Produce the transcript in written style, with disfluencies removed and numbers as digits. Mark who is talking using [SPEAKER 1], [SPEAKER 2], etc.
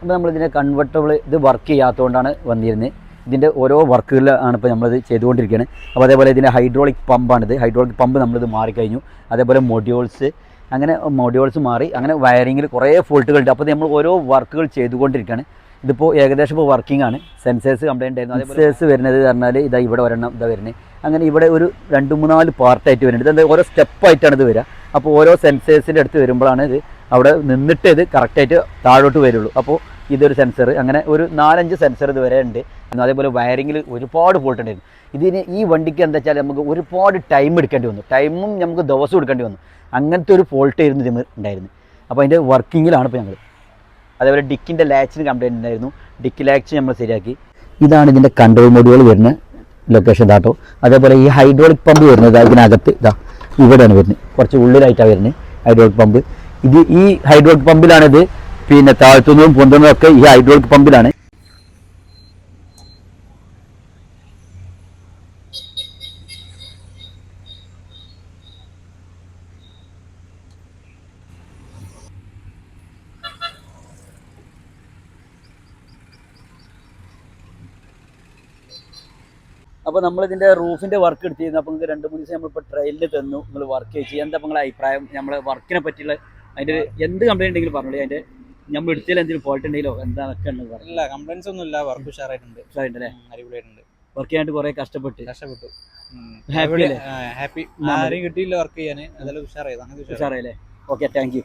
[SPEAKER 1] അപ്പോൾ നമ്മളിതിനെ കൺവെർട്ടബിൾ ഇത് വർക്ക് ചെയ്യാത്തതുകൊണ്ടാണ് വന്നിരുന്നത്. ഇതിൻ്റെ ഓരോ വർക്കുകളിലാണ് ഇപ്പോൾ നമ്മളിത് ചെയ്തുകൊണ്ടിരിക്കുകയാണ്. അപ്പോൾ അതേപോലെ ഇതിൻ്റെ ഹൈഡ്രോളിക് പമ്പാണിത്. ഹൈഡ്രോളിക് പമ്പ് നമ്മളിത് മാറിക്കഴിഞ്ഞു. അതേപോലെ മൊഡ്യൂൾസ്, അങ്ങനെ മൊഡ്യൂൾസ് മാറി, അങ്ങനെ വയറിങ്ങിൽ കുറേ ഫോൾട്ടുകളുണ്ട്. അപ്പോൾ നമ്മൾ ഓരോ വർക്കുകൾ ചെയ്തുകൊണ്ടിരിക്കുകയാണ്. ഇതിപ്പോൾ ഏകദേശം ഇപ്പോൾ വർക്കിംഗ് ആണ്. സെൻസേഴ്സ് കംപ്ലൈൻറ്റ് ആയിരുന്നു. സെൻസേഴ്സ് വരുന്നത് പറഞ്ഞാൽ ഇതാ ഇവിടെ ഒരെണ്ണം ഇതാ വരുന്നത്. അങ്ങനെ ഇവിടെ ഒരു 2-3-4 പാർട്ടായിട്ട് വരുന്നുണ്ട്. ഇതെന്താ ഓരോ സ്റ്റെപ്പായിട്ടാണ് ഇത് വരിക. അപ്പോൾ ഓരോ സെൻസേഴ്സിൻ്റെ അടുത്ത് വരുമ്പോഴാണ് ഇത് അവിടെ നിന്നിട്ട് ഇത് കറക്റ്റായിട്ട് താഴോട്ട് വരുള്ളൂ. അപ്പോൾ ഇതൊരു സെൻസർ, അങ്ങനെ ഒരു 4-5 സെൻസർ ഇതുവരെ ഉണ്ട്. അതേപോലെ വയറിങ്ങിൽ ഒരുപാട് ഫോൾട്ട് ഉണ്ടായിരുന്നു. ഇതിന് ഈ വണ്ടിക്ക് എന്താ വെച്ചാൽ നമുക്ക് ഒരുപാട് ടൈം എടുക്കേണ്ടി വന്നു. ടൈമും നമുക്ക് ദിവസം എടുക്കേണ്ടി വന്നു. അങ്ങനത്തെ ഒരു ഫോൾട്ട് ആയിരുന്നു ഇതിന് ഉണ്ടായിരുന്നു. അപ്പോൾ അതിൻ്റെ വർക്കിങ്ങിലാണ് ഇപ്പോൾ ഞങ്ങൾ. അതേപോലെ ഡിക്കിൻ്റെ ലാച്ചിന് കംപ്ലൈൻറ്റ് ഉണ്ടായിരുന്നു. ഡിക്കി ലാച്ച് നമ്മൾ ശരിയാക്കി. ഇതാണ് ഇതിൻ്റെ കൺട്രോൾ മൊഡ്യൂൾ വരുന്ന ലൊക്കേഷൻ ഇതാട്ടോ. അതേപോലെ ഈ ഹൈഡ്രോളിക് പമ്പ് വരുന്നത് ഇതിനകത്ത് ഇതാ ഇവിടെയാണ് വരുന്നത്. കുറച്ച് ഉള്ളിലായിട്ടാണ് വരുന്നത് ഹൈഡ്രോളിക് പമ്പ്. ഈ ഹൈഡ്രോളിക് പമ്പിലാണിത്. പിന്നെ താഴ്ത്തുന്നതും പൊന്തുന്നതും ഒക്കെ ഈ ഹൈഡ്രോളിക് പമ്പിലാണ്. അപ്പോൾ നമ്മളിതിൻ്റെ റൂഫിൻ്റെ വർക്ക് എടുത്തിരുന്നു. അപ്പോൾ നിങ്ങൾക്ക് 2-3 ദിവസം നമ്മളിപ്പോൾ ട്രയലിൽ തന്നു. നിങ്ങൾ വർക്ക് ചെയ്ത് എന്താ നിങ്ങളുടെ അഭിപ്രായം? നമ്മളെ വർക്കിനെ പറ്റിയുള്ള അതിൻ്റെ എന്ത് കംപ്ലൈൻറ്റ് ഉണ്ടെങ്കിലും പറഞ്ഞോളൂ. അതിൻ്റെ നമ്മൾ എടുത്തതിൽ എന്തെങ്കിലും ഫോൾട്ട് ഉണ്ടെങ്കിലോ എന്താണെന്നൊക്കെ ഉണ്ട് പറഞ്ഞു.
[SPEAKER 2] ഇല്ല, കംപ്ലൈൻസ് ഒന്നും ഇല്ല. വർക്ക് ഉഷാറായിട്ടുണ്ട്.
[SPEAKER 1] ഉഷാറായിട്ടല്ലേ?
[SPEAKER 2] അടിപൊളിയായിട്ടുണ്ട്.
[SPEAKER 1] വർക്ക് ചെയ്യാനായിട്ട് കുറേ കഷ്ടപ്പെട്ടു.
[SPEAKER 2] ഹാപ്പി. ആരെയും കിട്ടിയില്ല വർക്ക് ചെയ്യാൻ. അതെല്ലാം ഉഷാറായതാണ്.
[SPEAKER 1] ഉഷാറായല്ലേ? Okay, thank U.